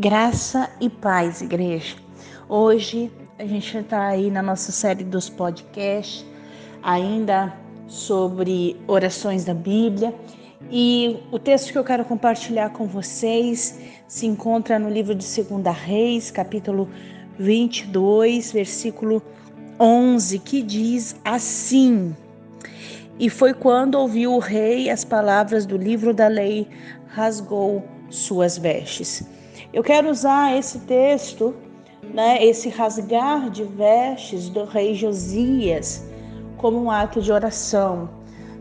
Graça e paz, igreja. Hoje a gente está aí na nossa série dos podcasts, ainda sobre orações da Bíblia. E o texto que eu quero compartilhar com vocês se encontra no livro de 2 Reis, capítulo 22, versículo 11, que diz assim: E foi quando ouviu o rei as palavras do livro da lei, rasgou suas vestes. Eu quero usar esse texto, esse rasgar de vestes do rei Josias, como um ato de oração.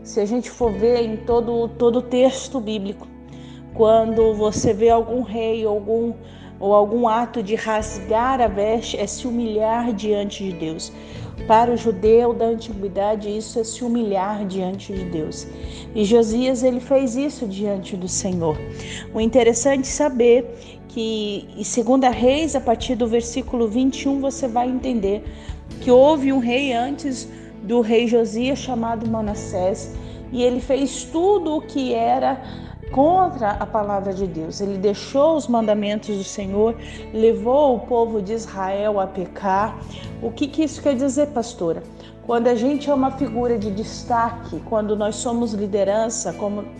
Se a gente for ver em todo o texto bíblico, quando você vê algum rei ou algum ato de rasgar a veste, é se humilhar diante de Deus. Para o judeu da antiguidade, isso é se humilhar diante de Deus. E Josias, ele fez isso diante do Senhor. O interessante é saber que em 2 Reis, a partir do versículo 21, você vai entender que houve um rei antes do rei Josias chamado Manassés, e ele fez tudo o que era contra a palavra de Deus. Ele deixou os mandamentos do Senhor, levou o povo de Israel a pecar. O que isso quer dizer, pastora? Quando a gente é uma figura de destaque, quando nós somos liderança,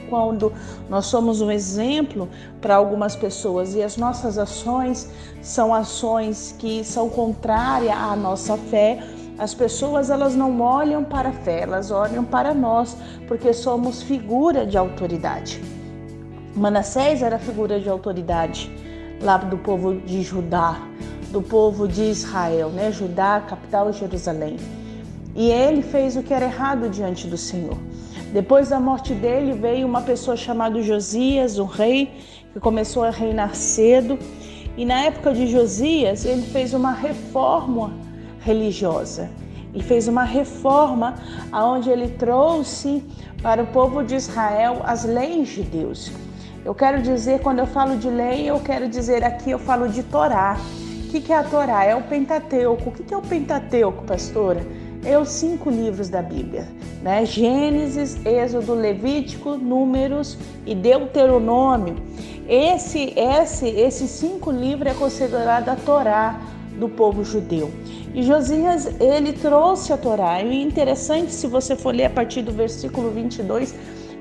quando nós somos um exemplo para algumas pessoas e as nossas ações são ações que são contrárias à nossa fé, as pessoas elas não olham para a fé, elas olham para nós, porque somos figura de autoridade. Manassés era figura de autoridade lá do povo de Judá, do povo de Israel, Judá, capital Jerusalém. E ele fez o que era errado diante do Senhor. Depois da morte dele veio uma pessoa chamada Josias, um rei, que começou a reinar cedo. E na época de Josias, ele fez uma reforma religiosa. Ele fez uma reforma onde ele trouxe para o povo de Israel as leis de Deus. Eu quero dizer, quando eu falo de lei, eu quero dizer aqui, eu falo de Torá. O que é a Torá? É o Pentateuco. O que é o Pentateuco, pastora? É os 5 livros da Bíblia, Gênesis, Êxodo, Levítico, Números e Deuteronômio. Esses 5 livros é considerado a Torá do povo judeu. E Josias, ele trouxe a Torá. E o interessante, se você for ler a partir do versículo 22,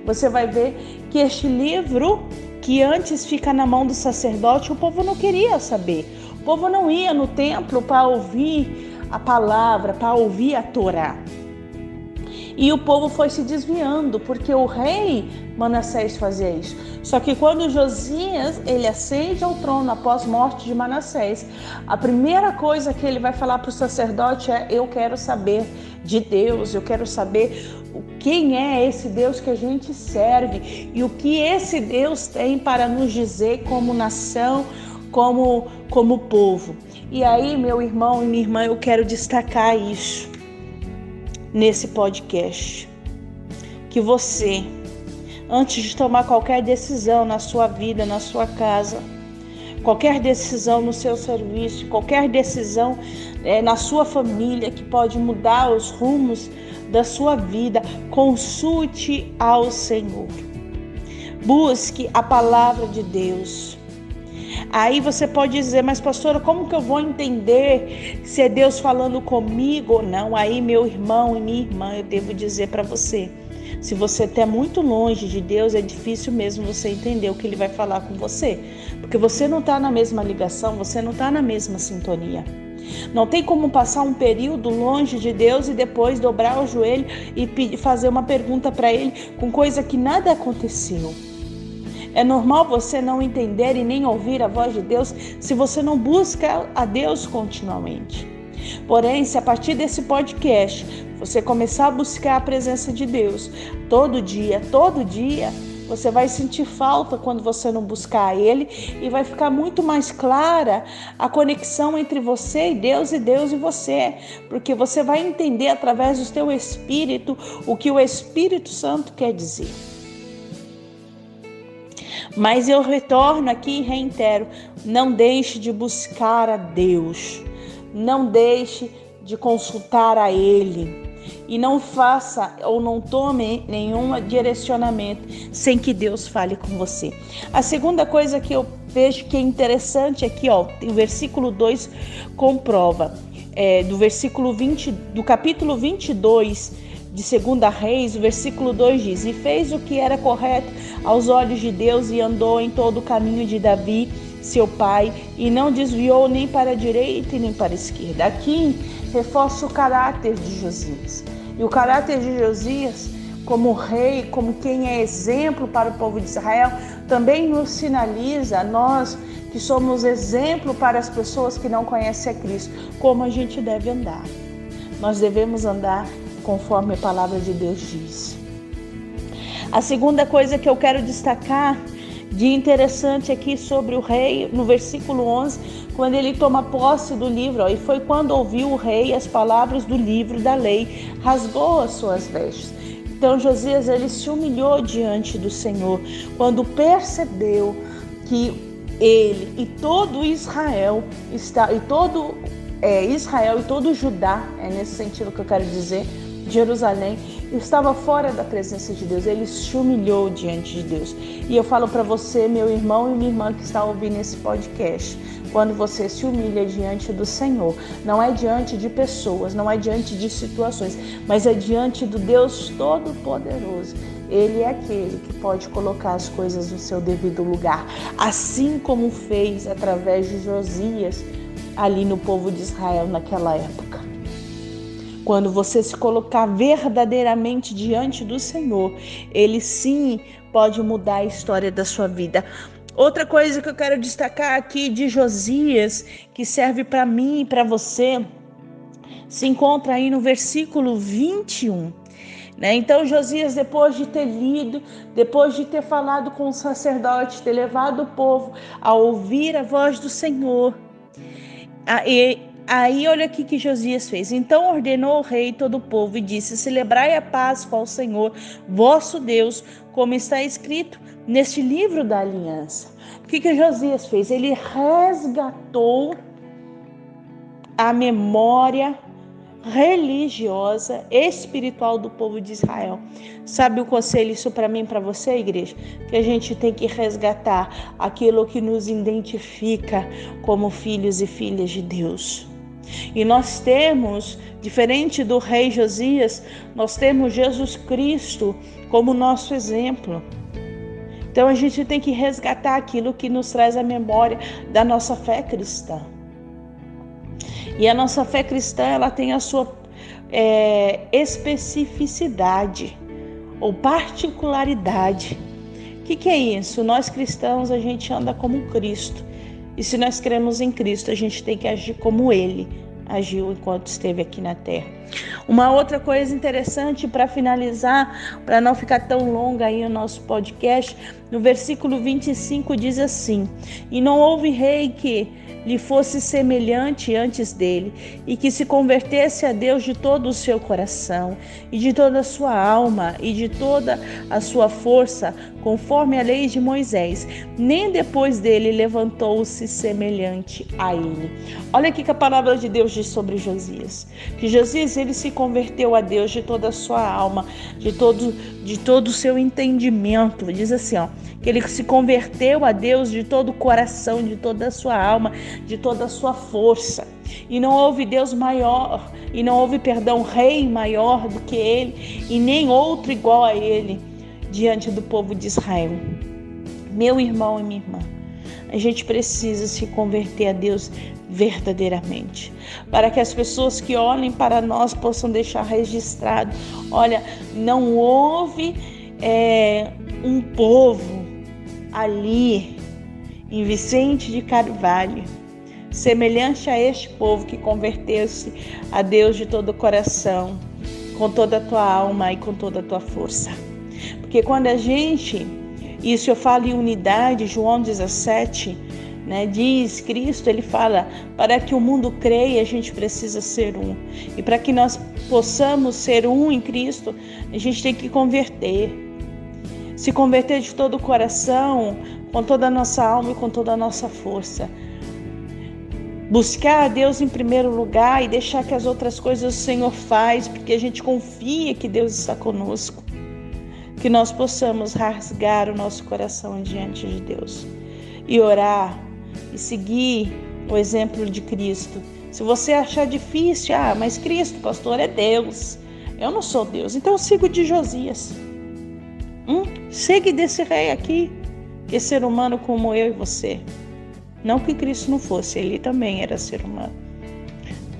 você vai ver que este livro, que antes fica na mão do sacerdote, o povo não queria saber. O povo não ia no templo para ouvir a palavra, para ouvir a Torá. E o povo foi se desviando, porque o rei Manassés fazia isso. Só que quando Josias, ele ascende ao trono após a morte de Manassés, a primeira coisa que ele vai falar para o sacerdote é: eu quero saber de Deus, eu quero saber quem é esse Deus que a gente serve e o que esse Deus tem para nos dizer como nação, como povo. E aí, meu irmão e minha irmã, eu quero destacar isso nesse podcast. Que você, antes de tomar qualquer decisão na sua vida, na sua casa, qualquer decisão no seu serviço, qualquer decisão na sua família que pode mudar os rumos da sua vida, consulte ao Senhor. Busque a palavra de Deus. Aí você pode dizer: mas pastora, como que eu vou entender se é Deus falando comigo ou não? Aí, meu irmão e minha irmã, eu devo dizer para você: se você está muito longe de Deus, é difícil mesmo você entender o que Ele vai falar com você, porque você não está na mesma ligação, você não está na mesma sintonia. Não tem como passar um período longe de Deus e depois dobrar o joelho e fazer uma pergunta para Ele com coisa que nada aconteceu. É normal você não entender e nem ouvir a voz de Deus se você não busca a Deus continuamente. Porém, se a partir desse podcast você começar a buscar a presença de Deus todo dia, você vai sentir falta quando você não buscar Ele e vai ficar muito mais clara a conexão entre você e Deus e você, porque você vai entender através do teu espírito o que o Espírito Santo quer dizer. Mas eu retorno aqui e reitero: não deixe de buscar a Deus, não deixe de consultar a Ele. e não faça ou não tome nenhum direcionamento sem que Deus fale com você. A segunda coisa que eu vejo que é interessante aqui, ó, o versículo 2 comprova, do capítulo 22 de 2 Reis, o versículo 2 diz: e fez o que era correto aos olhos de Deus e andou em todo o caminho de Davi, seu pai, e não desviou nem para a direita e nem para a esquerda. Aqui reforça o caráter de Josias. E o caráter de Josias, como rei, como quem é exemplo para o povo de Israel, também nos sinaliza, nós que somos exemplo para as pessoas que não conhecem a Cristo, como a gente deve andar. Nós devemos andar conforme a palavra de Deus diz. A segunda coisa que eu quero destacar de interessante aqui sobre o rei, no versículo 11, quando ele toma posse do livro, e foi quando ouviu o rei as palavras do livro da lei, rasgou as suas vestes. Então Josias, ele se humilhou diante do Senhor, quando percebeu que ele e todo Israel, Israel e todo Judá, é nesse sentido que eu quero dizer, Jerusalém, estava fora da presença de Deus. Ele se humilhou diante de Deus. E eu falo para você, meu irmão e minha irmã que está ouvindo esse podcast, quando você se humilha diante do Senhor, não é diante de pessoas, não é diante de situações, mas é diante do Deus Todo-Poderoso. Ele é aquele que pode colocar as coisas no seu devido lugar, assim como fez através de Josias ali no povo de Israel naquela época. Quando você se colocar verdadeiramente diante do Senhor, Ele sim pode mudar a história da sua vida. Outra coisa que eu quero destacar aqui de Josias, que serve para mim e para você, se encontra aí no versículo 21. Então Josias, depois de ter lido, depois de ter falado com o sacerdote, ter levado o povo a ouvir a voz do Senhor, aí olha aqui que Josias fez. Então ordenou o rei todo o povo e disse: celebrai a Páscoa ao Senhor, vosso Deus, como está escrito neste livro da aliança. O que Josias fez? Ele resgatou a memória religiosa, espiritual do povo de Israel. Sabe o conselho, isso para mim, para você, igreja? Que a gente tem que resgatar aquilo que nos identifica como filhos e filhas de Deus. E nós temos, diferente do rei Josias, nós temos Jesus Cristo como nosso exemplo. Então a gente tem que resgatar aquilo que nos traz a memória da nossa fé cristã. E a nossa fé cristã, ela tem a sua especificidade ou particularidade. O que é isso? Nós cristãos, a gente anda como Cristo. E se nós cremos em Cristo, a gente tem que agir como Ele agiu enquanto esteve aqui na terra. Uma outra coisa interessante para finalizar, para não ficar tão longa aí o nosso podcast, no versículo 25 diz assim: e não houve rei que lhe fosse semelhante antes dele, e que se convertesse a Deus de todo o seu coração, e de toda a sua alma, e de toda a sua força, conforme a lei de Moisés. Nem depois dele levantou-se semelhante a ele. Olha aqui que a palavra de Deus diz sobre Josias. Que Josias, ele se converteu a Deus de toda a sua alma, de todo o seu entendimento. Diz assim, que ele se converteu a Deus de todo o coração, de toda a sua alma, de toda a sua força. E não houve Deus maior, e não houve, rei maior do que ele, e nem outro igual a ele diante do povo de Israel. Meu irmão e minha irmã, a gente precisa se converter a Deus verdadeiramente, para que as pessoas que olhem para nós possam deixar registrado: olha, não houve um povo ali em Vicente de Carvalho semelhante a este povo que converteu-se a Deus de todo o coração, com toda a tua alma e com toda a tua força. Porque quando a gente, isso eu falo em unidade, João 17, diz, Cristo, ele fala, para que o mundo creia, a gente precisa ser um. E para que nós possamos ser um em Cristo, a gente tem que converter. Se converter de todo o coração, com toda a nossa alma e com toda a nossa força. buscar a Deus em primeiro lugar e deixar que as outras coisas o Senhor faz, porque a gente confia que Deus está conosco. Que nós possamos rasgar o nosso coração diante de Deus e orar e seguir o exemplo de Cristo. Se você achar difícil, mas Cristo, pastor, é Deus. Eu não sou Deus, então eu sigo de Josias. Segue desse rei aqui, que é ser humano como eu e você. Não que Cristo não fosse, ele também era ser humano.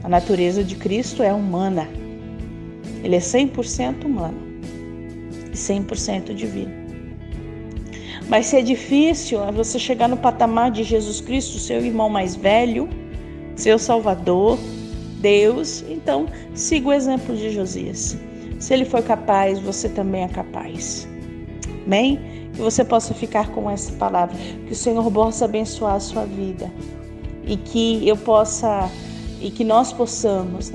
A natureza de Cristo é humana. Ele é 100% humano e 100% divino. Mas se é difícil você chegar no patamar de Jesus Cristo, seu irmão mais velho, seu Salvador, Deus, então siga o exemplo de Josias. Se ele foi capaz, você também é capaz. Amém? Que você possa ficar com essa palavra, que o Senhor possa abençoar a sua vida e que nós possamos,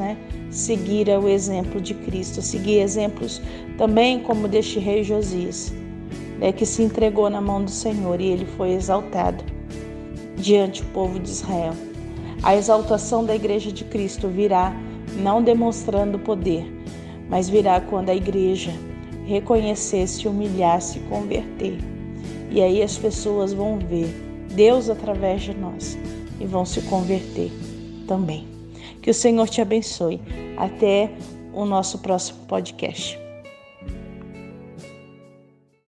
seguir o exemplo de Cristo, seguir exemplos também como deste rei Josias, que se entregou na mão do Senhor e ele foi exaltado diante do povo de Israel. A exaltação da igreja de Cristo virá não demonstrando poder, mas virá quando a igreja reconhecer, se humilhar, se converter. E aí as pessoas vão ver Deus através de nós e vão se converter também. Que o Senhor te abençoe. Até o nosso próximo podcast.